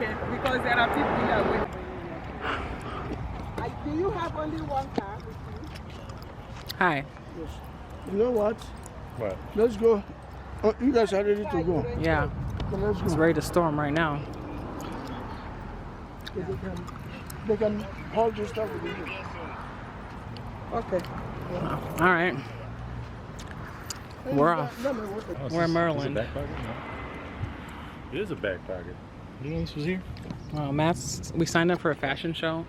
Okay, because there are people that wait. Do you have only one car with you? Hi. Yes. You know what? What? Let's go. Oh, you guys are ready to go. Yeah. So let's go. It's ready to storm right now. They can hold your stuff with you. Okay. All right. We're off. We're in Maryland. Is it a back pocket? No. It is a back pocket. You know this was here? We signed up for a fashion show,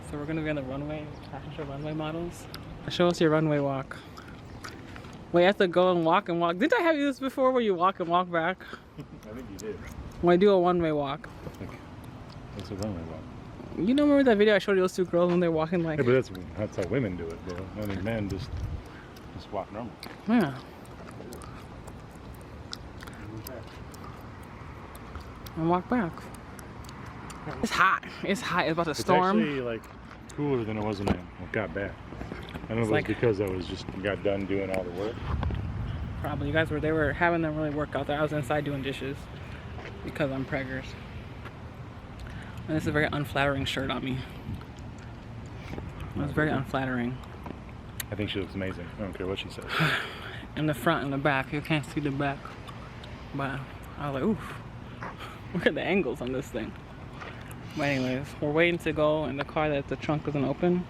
so we're gonna be on the runway, fashion show runway models. Show us your runway walk. We have to go and walk and walk. Didn't I have you this before where you walk and walk back? I think you did. When I do a one-way walk. What's a runway walk? You know, remember that video I showed you those two girls when they're walking like... Yeah, but that's how women do it, bro. I mean, men just walk normal. Yeah. And walk back. It's hot. It's hot. It's about to storm. It's actually like cooler than it was when I got back. I don't know if it was because I got done doing all the work. Probably. They were having them really work out there. I was inside doing dishes because I'm preggers. And this is a very unflattering shirt on me. It was very unflattering. I think she looks amazing. I don't care what she says. In the front and the back. You can't see the back. But I was like, oof. Look at the angles on this thing. But anyways, we're waiting to go in the car that the trunk doesn't open.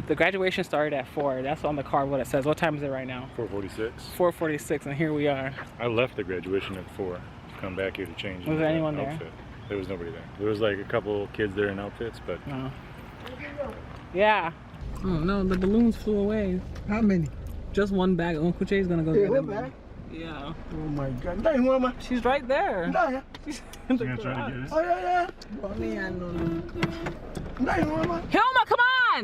The graduation started at 4. That's on the card what it says. What time is it right now? 4:46. 4:46, and here we are. I left the graduation at 4. Come back here to change. Was there anyone outfit. there? There was nobody there. There was like a couple kids there in outfits, but... Oh. Yeah. Oh no, the balloons flew away. How many? Just one bag. Uncle Jay's gonna go get one them. bag? Yeah. Oh my God. She's right there. Yeah. She's You gonna try to get this? Oh yeah. Hilma, come on!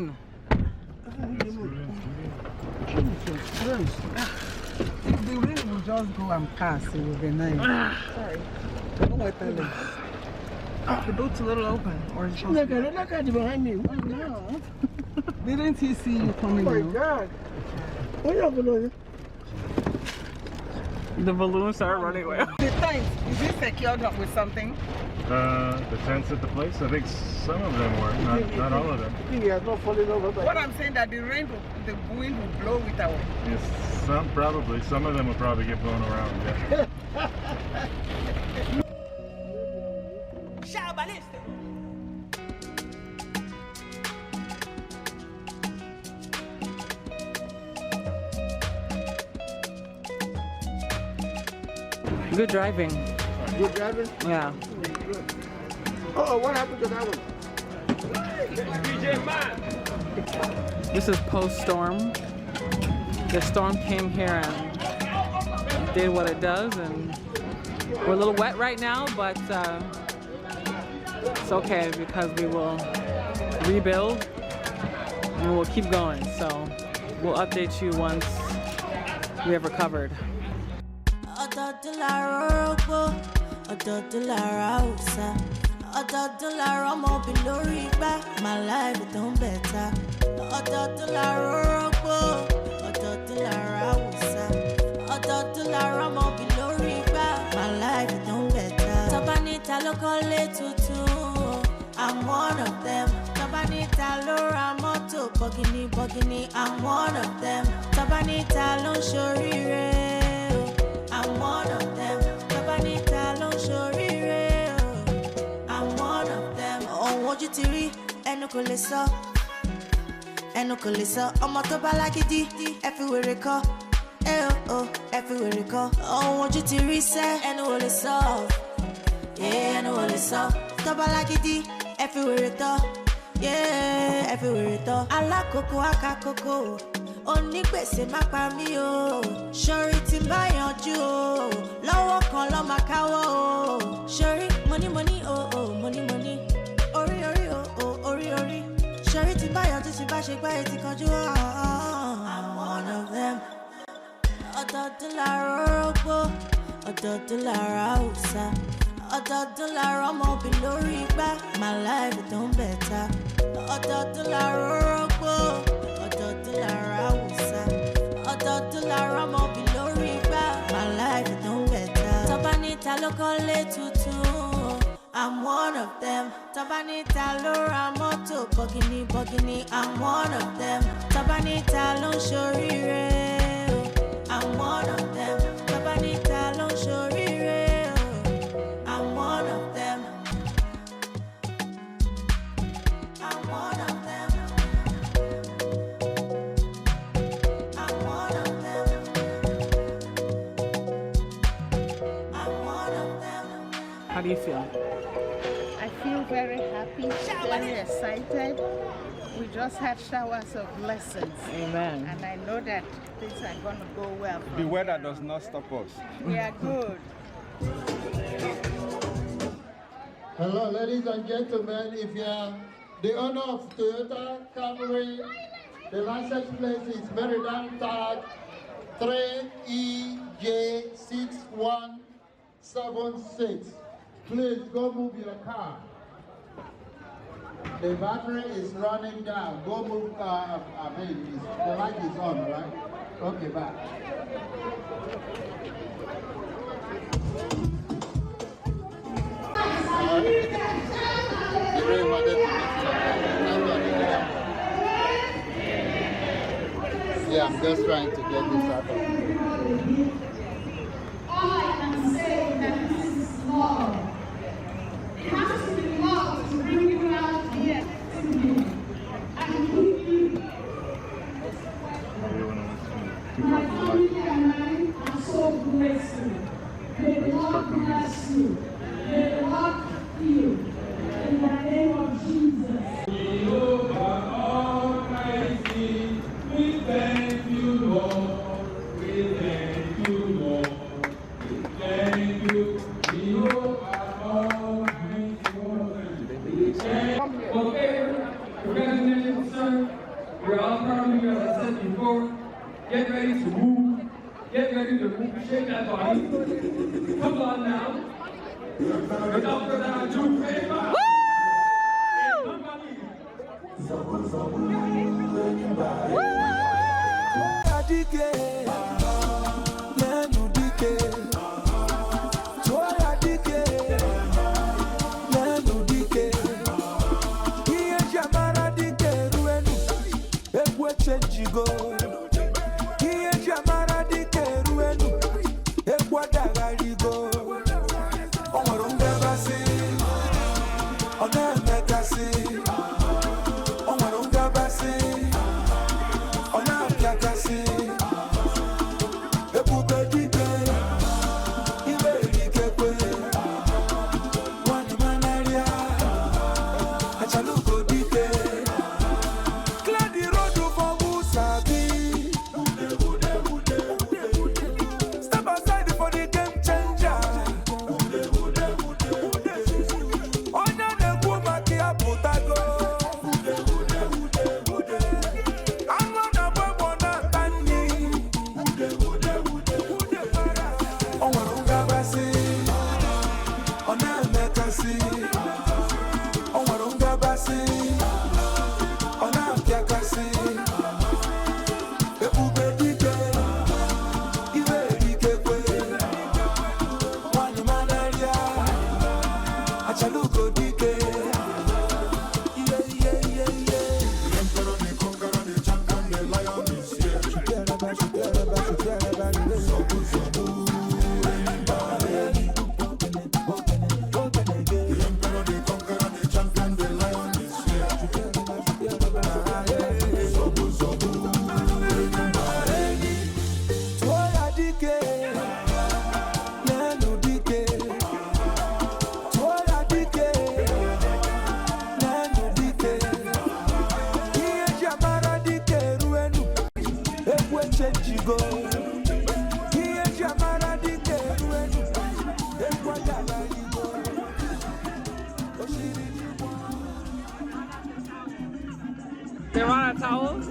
Jesus Christ. If the rain will just go and pass, it will be nice. Sorry. Don't wait till it. The boot's a little open. Or is it Look at it behind me. What now? Didn't he see you coming Oh my in? God. What are you doing? The balloons started running away. The tent, is it secured up with something? The tents at the place? I think some of them were, not all of them. Yeah, not falling over. What I'm saying that the wind will blow with our... Yes, probably. Some of them will probably get blown around, yeah. Good driving. Good driving? Yeah. Oh, what happened to that one? This is post-storm. The storm came here and did what it does, and we're a little wet right now, but it's okay because we will rebuild and we'll keep going. So we'll update you once we have recovered. My life is done better. My life is done better. Tabanita locally tutu. I'm one of them. Tabanita Laura Moto Bogini. I'm one of them. Tabanita Lon Shorire. I'm one of them. Tabanita Lon Shorire. I'm one of them. Oh, what you tiri? Enukolesa. I'm a toba like it. Everywhere I go. Everywhere I go. Oh, what you tiri say? Enukolesa. Yeah, Enukolesa. Toba like it. Everywhere I go. Yeah, everywhere I go. Ala koko akakoko. Oni gbèsè má pa mí o. Ṣorí tí n bá yanjú o. Lọ́wọ́ kan lọ́ máa káwọ́ o. Ṣorí money money orí orí. Ṣorí tí n bá yanjú tí n bá ṣe gbá etí kanjú o. I'm one of them. Ọ̀dọ̀dún lára orógbó, ọ̀dọ̀dún lára Hausa. Ọ̀dọ̀dún lára ọmọbìn lórí igbá. My life is done better. Ọ̀dọ̀dún lára orógbó, ọ̀dọ̀dún lára Hausa. Ọ̀dọ̀dún lára ọmọbìn lórí igbá. My life is done better. Tọ́ba níta ló kọ́lé tuntun. I'm one of them. Tabanita Laura Moto, Bogini, Bogini, I'm one of them. Tabanita Lon Shorire, I'm one of them. Tabanita Lon Shorire, I'm one of them. I'm one of them. I'm one of them. I'm one of them. How do you feel? I feel very happy, very excited. We just had showers of blessings. Amen. And I know that things are going to go well. The weather does not stop us. We are good. Hello, ladies and gentlemen. If you are the owner of Toyota Camry, the license plate is Meridian tag 3EJ6176. Please go move your car. The battery is running down. Go move, the light is on, right? Okay, bye. Yeah, I'm just trying to get this out of All I can say is that this is love. It has to be love to bring you out here to me and keep you. My family and I are so grateful. May God bless you. May the Lord keep you. In the name of Jesus. Jehovah Almighty, we thank you, Lord. We thank you, Lord. We thank you, Jehovah Almighty. Okay, congratulations, sir. You're all proud of you, as I said before. Get ready to move. Get ready to move. Shake that body. Come on now. Without further ado, ready, Woo! There are towels.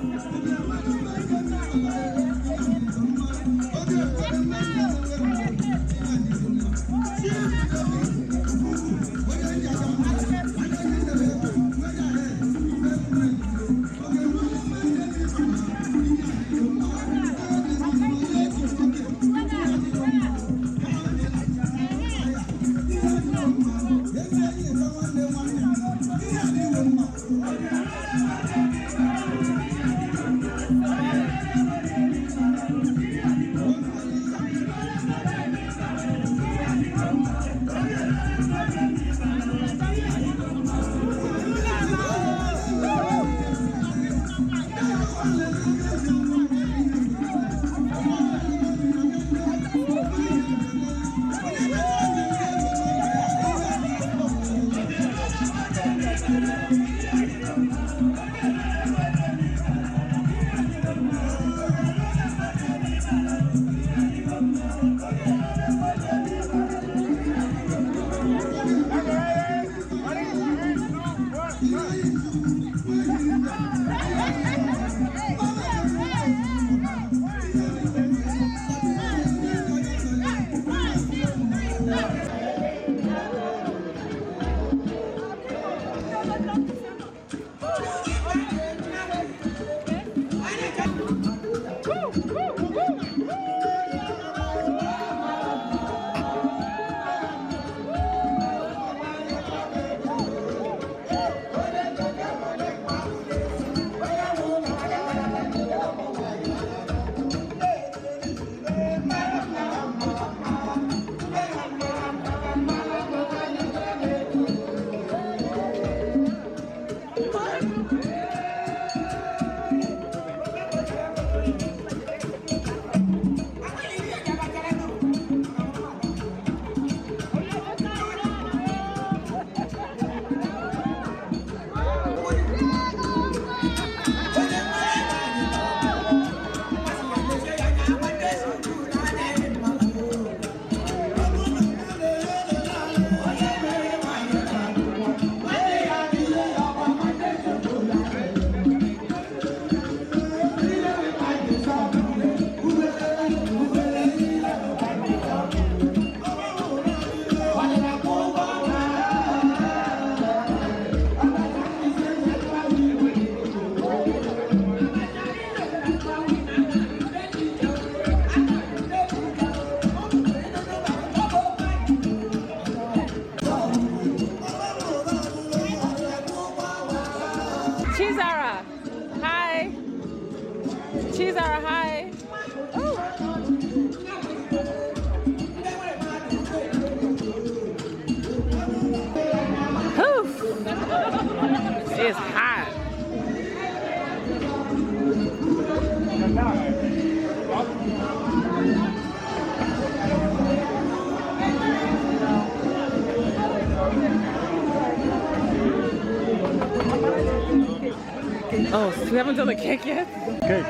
Oh, so we haven't done the cake yet? Cake.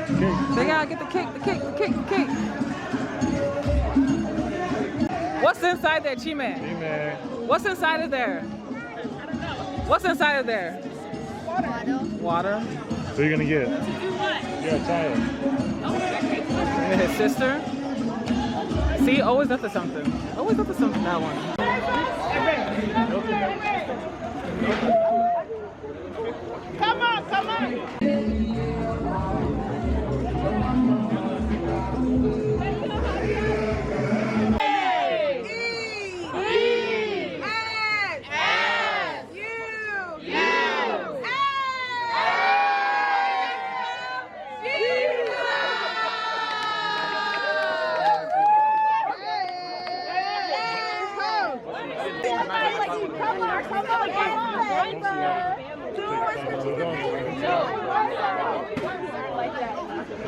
They gotta get the cake. What's inside there, Chime? What's inside of there? What's inside of there? Water. So you're gonna get? Yeah, tired. And his sister. See, always up to something. Always up to something, that one. Come on.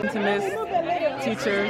Intimate teachers.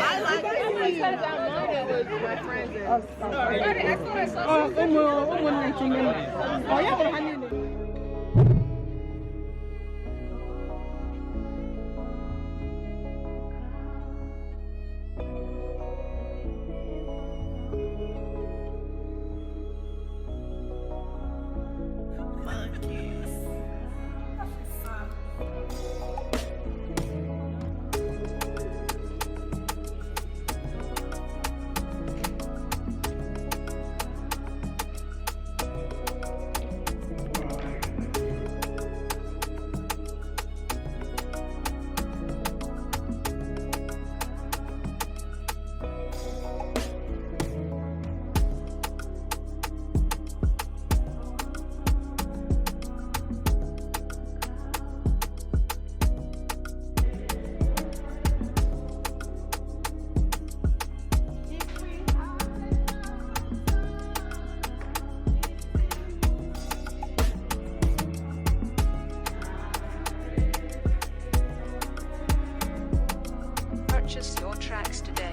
Purchase your tracks today.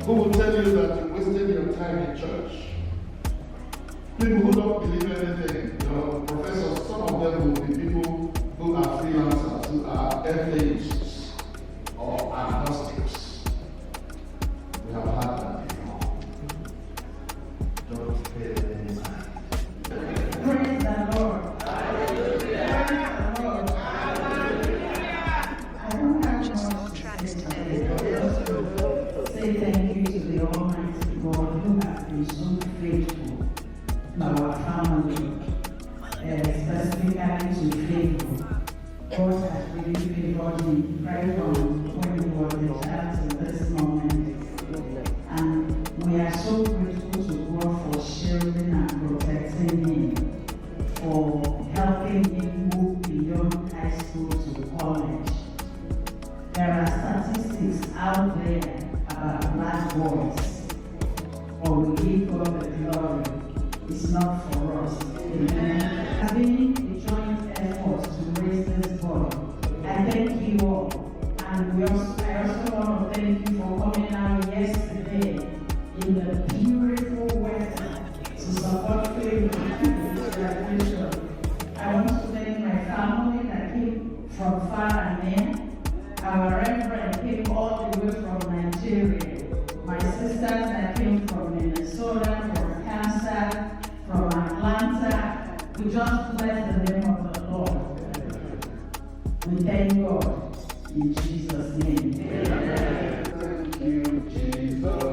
Who will tell you that you wasted your time in church? People who don't believe anything, professors, some of them will be people who are freelancers, who are atheists or agnostics. We have had that before. Don't pay any mind. Praise the Lord. Purchase your tracks today. Say thank you to the Almighty God who has been so faithful to our family, specifically to faithful. God has really favored me right from when we were the child to this moment. And we are so grateful to God for shielding and protecting him, for helping him move beyond high school to college. There are statistics out there about black boys, but we give God the glory. It's not for us. Amen. Having a joint effort to raise this boy, I thank you all. And I also want to thank you for coming out yesterday in the beautiful weather to support faith in this graduation. I want to thank my family that came from far and near. Our reverend came all the way from Nigeria. My sisters that came from Minnesota, from Kansas, from Atlanta. We just bless the name of the Lord. We thank God in Jesus' name. Thank you, Jesus.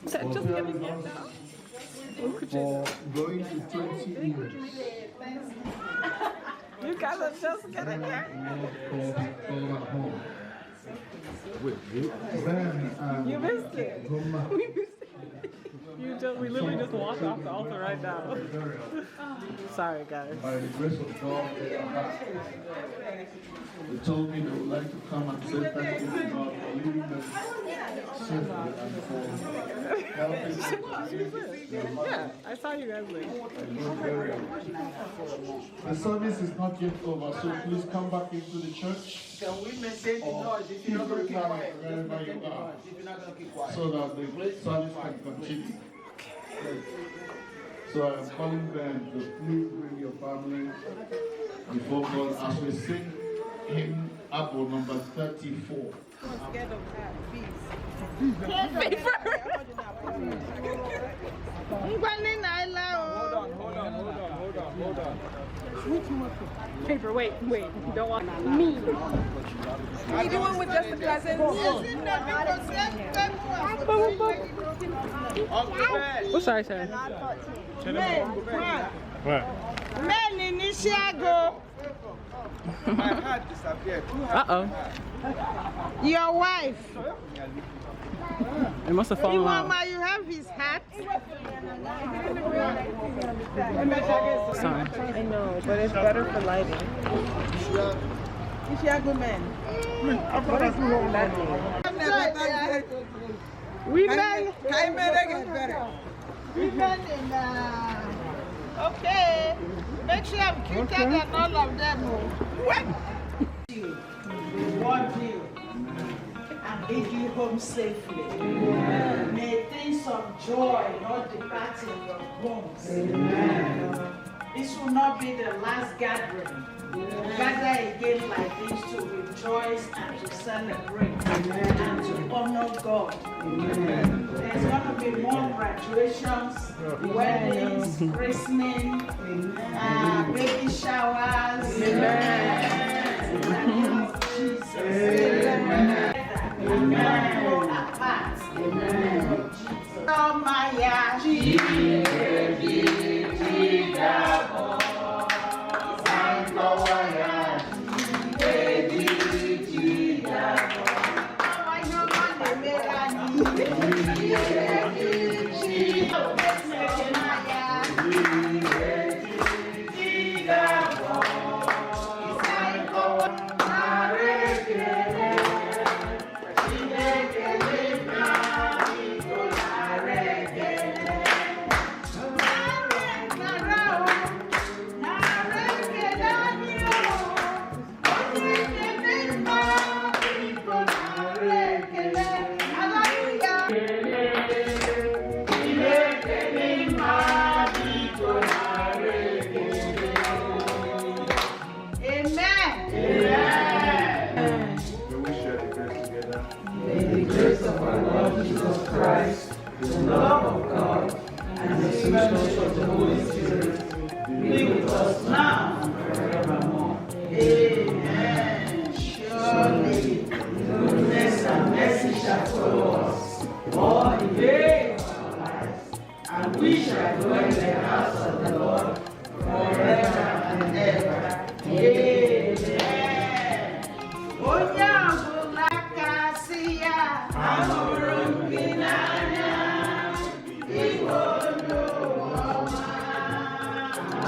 Just getting here now. For going to 20 years. You guys are just getting here. You missed it. We missed it. We literally just walked off the altar right now. Sorry, guys. By the grace of God, they are back. They told me they would like to come and say thank you to God for leading them safely and for helping them. Yeah, I saw you guys leave. The service is not yet over, so please come back into the church. Can we maintain the noise if you're not going to keep quiet? Wherever you are, If you're not going to keep quiet. so that the service can continue. So I'm calling them to please bring your family before God as we sing hymn Apple number 34. I'm scared of that. Peace. Hold on. Paper, wait. Don't walk. Me. You the one with just the present? Oh, sorry, sir. What? My heart disappeared. Uh-oh. Your wife. It must have fallen off. You have his hat? Sorry. I know, but it's better for lighting. Is she a good man? What is wrong with that name? Women in okay. Make sure I'm cuter than all of them. What? Reward you and lead you home safely. May things of joy not depart in your homes. This will not be the last gathering. Gather again like this to rejoice and to celebrate and to honor God. There's going to be more graduations, weddings, christening, baby showers. In the name of Jesus. Amen. Apart. In the name of Jesus. Oh my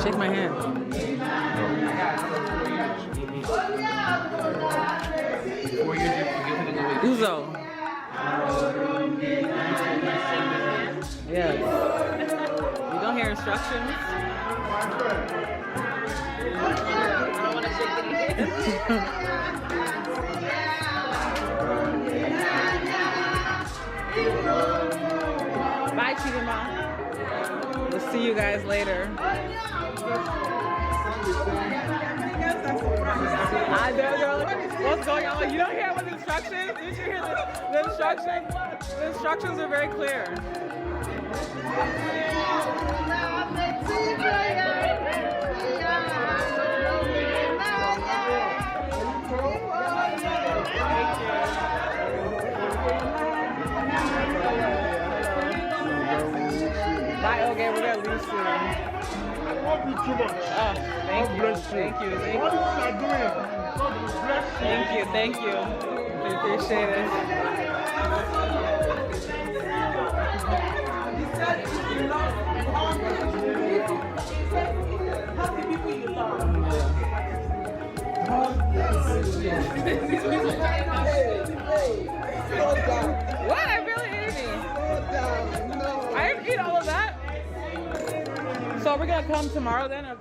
Shake my hand. Uzo. Yes. You don't hear instructions? Bye, Chidima. We'll see you guys later. I don't know what's going on. You don't hear what the instructions? Did you hear the instructions? The instructions are very clear. Thank you. Bye. Okay, we're gonna leave soon. I love you too much. Oh, thank God you. bless you. Thank you. Thank What you. you are doing? God bless you. Thank you. Thank you. I appreciate it. What? I barely ate any. I didn't eat all of that. So we're gonna come tomorrow then? Or